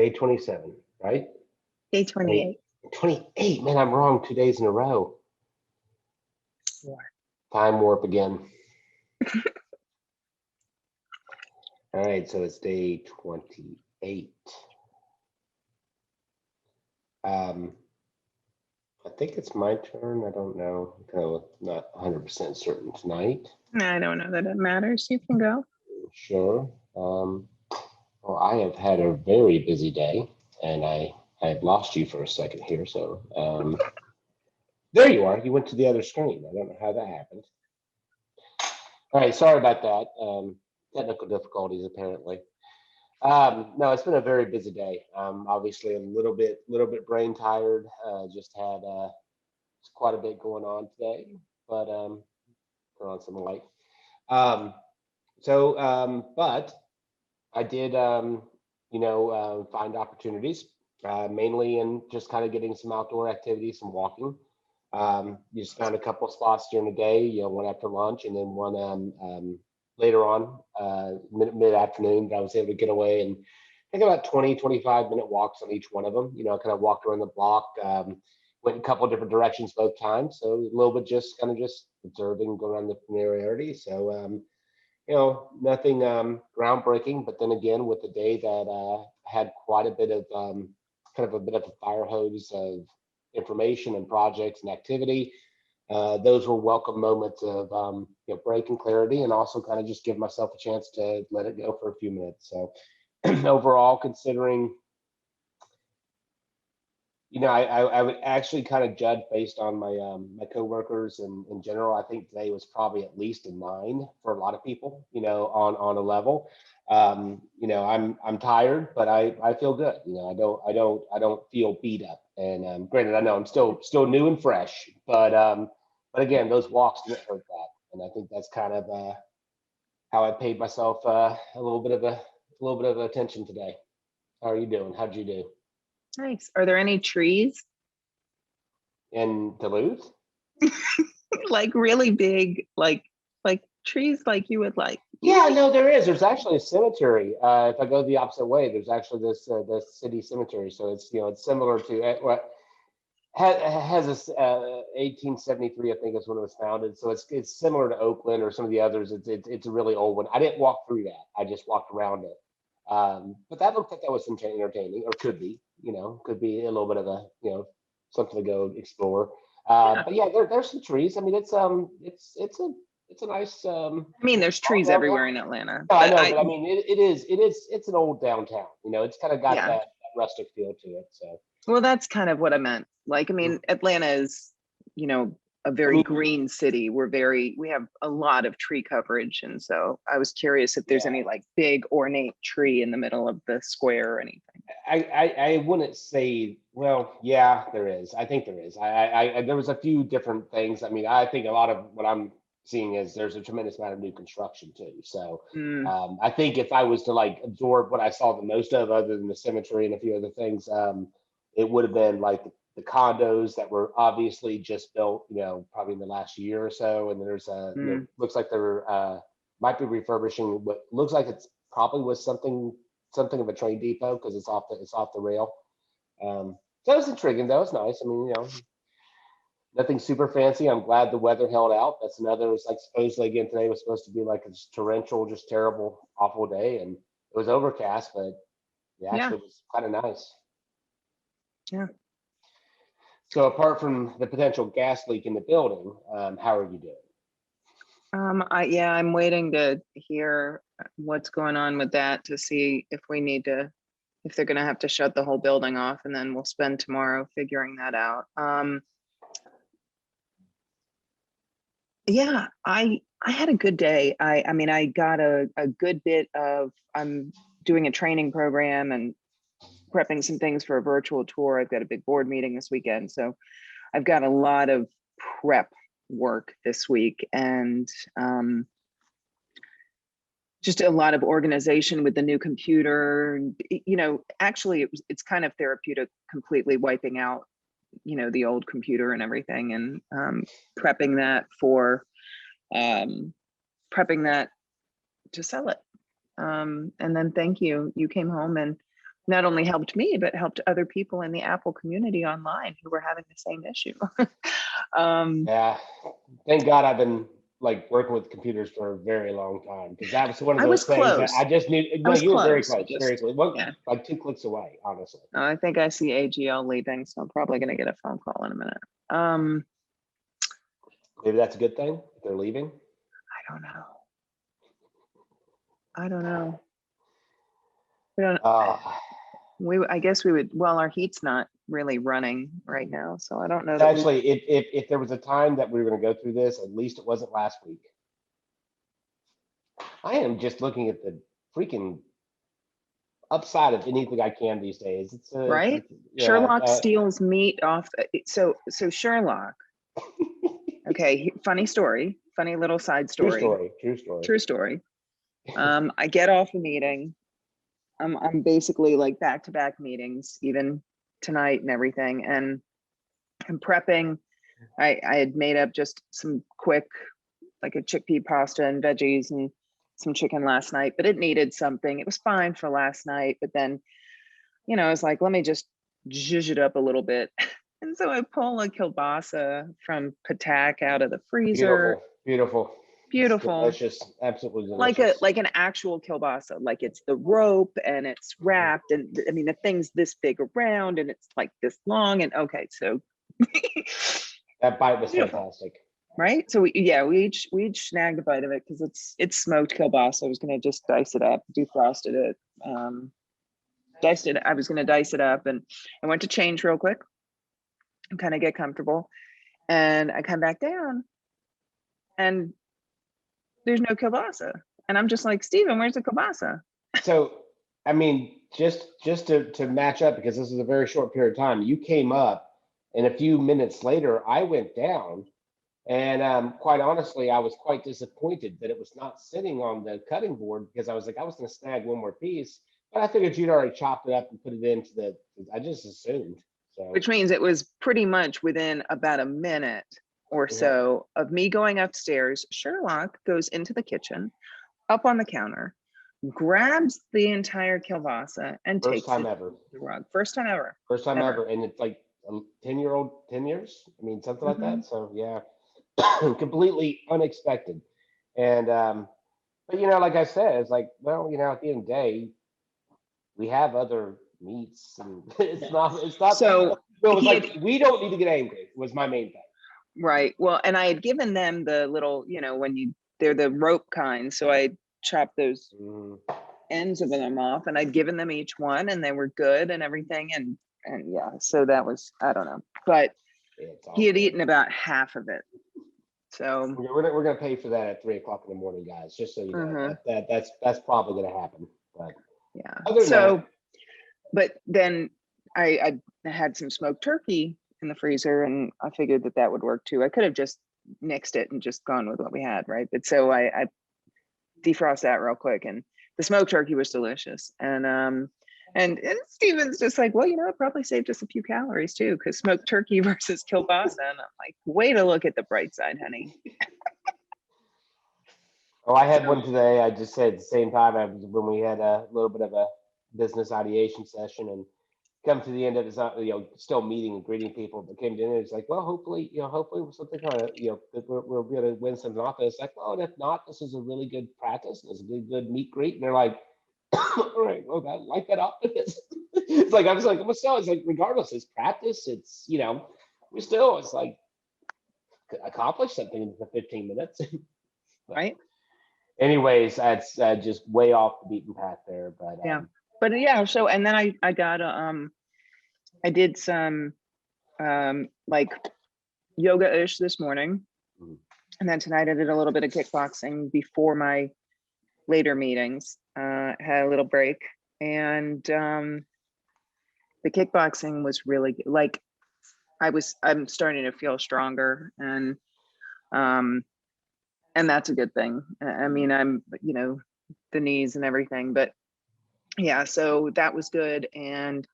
Day 27, right? Day 28. 28, man, I'm wrong 2 days in a row. Time warp again. All right, so it's day 28. I think it's my turn. I don't know. I'm not 100% certain tonight. I don't know that it matters. You can go. Sure. Well, I have had a very busy day, and I have lost you for a second here. So there you are. You went to the other screen. I don't know how that happened. All right, sorry about that. Technical difficulties apparently. No, it's been a very busy day. Obviously a little bit brain tired. Just had quite a bit going on today, but turn on some light. But I did, find opportunities, mainly in just kind of getting some outdoor activities, some walking. You just found a couple of spots during the day, one after lunch and then one later on, mid-afternoon that I was able to get away and I think about 20, 25-minute walks on each one of them. Kind of walked around the block, went a couple of different directions both times. So a little bit just observing, going around the familiarity. So, nothing groundbreaking, but then again, with the day that had quite a bit of kind of a bit of a fire hose of information and projects and activity. Those were welcome moments of break and clarity, and also kind of just give myself a chance to let it go for a few minutes. So overall, considering, I would actually kind of judge based on my my coworkers and in general. I think today was probably at least a 9 for a lot of people, on a level. I'm tired, but I feel good. I don't feel beat up. And granted, I know I'm still new and fresh, but again, those walks didn't hurt that, and I think that's kind of how I paid myself a little bit of attention today. How are you doing? How'd you do? Nice. Are there any trees? In Duluth? Like really big, like trees like you would like? Yeah, no, there is. There's actually a cemetery. If I go the opposite way, there's actually this city cemetery. So it's similar to what has this 1873, I think is when it was founded. So it's similar to Oakland or some of the others. It's a really old one. I didn't walk through that. I just walked around it. But that looked like that was entertaining, or could be. Could be a little bit of a something to go explore. But yeah, there's some trees. I mean, it's a nice. I mean, there's trees everywhere in Atlanta. No, I know, but I mean, it's an old downtown. It's kind of got Yeah. that rustic feel to it. So. Well, that's kind of what I meant. Like, I mean, Atlanta is, a very green city. We have a lot of tree coverage. And so I was curious if there's any like big ornate tree in the middle of the square or anything. I wouldn't say, well, yeah, there is. I think there is. There was a few different things. I mean, I think a lot of what I'm seeing is there's a tremendous amount of new construction too. So I think if I was to like absorb what I saw the most of, other than the cemetery and a few other things, it would have been like the condos that were obviously just built, probably in the last year or so. And there's looks like they're might be refurbishing what looks like it's probably was something of a train depot, because it's off the rail. So it was intriguing though. It's nice. I mean, nothing super fancy. I'm glad the weather held out. That's another. It's like supposedly again today was supposed to be like a torrential, just terrible, awful day, and it was overcast, but actually it was kind of nice. Yeah. So apart from the potential gas leak in the building, how are you doing? I'm waiting to hear what's going on with that to see if they're going to have to shut the whole building off, and then we'll spend tomorrow figuring that out. Yeah, I had a good day. I mean, I got a good bit of, I'm doing a training program and prepping some things for a virtual tour. I've got a big board meeting this weekend. So I've got a lot of prep work this week, and just a lot of organization with the new computer. Actually it's kind of therapeutic, completely wiping out, the old computer and everything, and prepping that to sell it. And then thank you. You came home and not only helped me, but helped other people in the Apple community online who were having the same issue. Yeah, thank God I've been like working with computers for a very long time, because that was one of I was those things that I close. just knew. I No, was you were very close. I close, very just, close. One, yeah. like 2 clicks away, honestly. I think I see AGL leaving, so I'm probably going to get a phone call in a minute. Maybe that's a good thing if they're leaving. I don't know. I don't know. We don't. Uh, I guess we would. Well, our heat's not really running right now, so I don't know that we. actually, if there was a time that we were going to go through this, at least it wasn't last week. I am just looking at the freaking upside of anything I can these days. Right? Yeah. Sherlock steals meat off. So Sherlock. Okay, funny story. Funny little side story. True story. I get off a meeting. I'm basically like back-to-back meetings, even tonight and everything, and I'm prepping. I had made up just some quick, like a chickpea pasta and veggies and some chicken last night, but it needed something. It was fine for last night, but then, I was like, let me just zhuzh it up a little bit. And so I pull a kielbasa from Patak out of the freezer. Beautiful. Beautiful. Delicious. Absolutely delicious. Like an actual kielbasa, like it's the rope and it's wrapped, and I mean the thing's this big around and it's like this long, and okay, so that bite was fantastic. Right? So we each snagged a bite of it because it's smoked kielbasa. I was gonna just dice it up, defrosted it, diced it. I was gonna dice it up, and I went to change real quick and kind of get comfortable. And I come back down and there's no kielbasa. And I'm just like, Steven, where's the kielbasa? So, I mean, just to match up, because this is a very short period of time, you came up and a few minutes later I went down, and quite honestly, I was quite disappointed that it was not sitting on the cutting board, because I was like, I was going to snag one more piece, but I figured you'd already chopped it up and put it into I just assumed. So. Which means it was pretty much within about a minute or so of me going upstairs. Sherlock goes into the kitchen, up on the counter, grabs the entire kielbasa and takes it to the rug. First time ever. First time ever. And it's like 10 years. I mean, something like that. So yeah, completely unexpected. And, but like I said, it's like, well, at the end of the day, we have other meats, and it's not so it was like, we don't need to get angry was my main thing. Right. Well, and I had given them the little, when they're the rope kind, so I chopped those ends of them off, and I'd given them each one, and they were good and everything, and yeah, so that was, I don't know, but he had eaten about half of it. So we're gonna pay for that at 3 o'clock in the morning, guys, just so you know. That's probably gonna happen. But yeah, so but then I had some smoked turkey in the freezer, and I figured that would work too. I could have just nixed it and just gone with what we had, right? But so I defrost that real quick, and the smoked turkey was delicious. And Steven's just like, well, it probably saved us a few calories too, because smoked turkey versus kielbasa. And I'm like, way to look at the bright side, honey. Oh, I had one today. I just said at the same time, when we had a little bit of a business ideation session, and come to the end of it, still meeting and greeting people, but came to the end, it's like, well, hopefully something kind of, we'll be able to win something off this. Like, well, and if not, this is a really good practice. It's a good meet greet. And they're like, all right, well, I like that optimism. It's like, I was like, well, still, it's like, regardless, it's practice. It's, it's like, accomplish something in the 15 minutes. Right. Anyways, that's just way off the beaten path there, but yeah. But yeah, so, and then I got I did some like yoga-ish this morning. And then tonight I did a little bit of kickboxing before my later meetings. Had a little break, and the kickboxing was really good. Like I'm starting to feel stronger, and that's a good thing. I mean, I'm, the knees and everything, but yeah, so that was good. And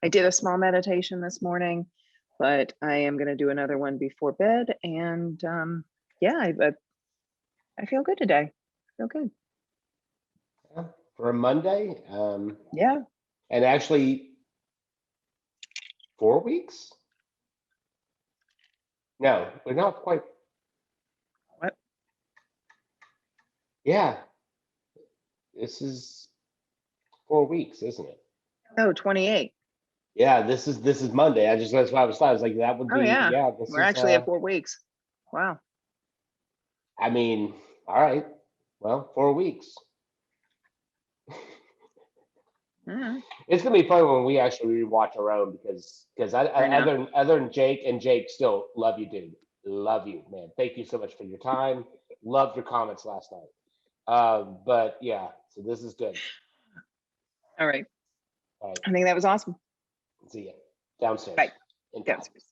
I did a small meditation this morning, but I am going to do another one before bed. And yeah, I feel good today. I feel good. For a Monday. Yeah. And actually 4 weeks? No, we're not quite. What? Yeah, this is 4 weeks, isn't it? Oh, 28. Yeah, this is Monday. That's why I was like, that would Oh, be, yeah. yeah, this We're is actually at 4 weeks. Wow. I mean, all right. Well, 4 weeks. Mhm. It's gonna be fun when we actually rewatch our own because I know. other than Jake, and Jake, still love you, dude. Love you, man. Thank you so much for your time. Loved your comments last night. But yeah, so this is good. All right. All right, I think that was awesome. see ya downstairs Bye. in 5. Downstairs.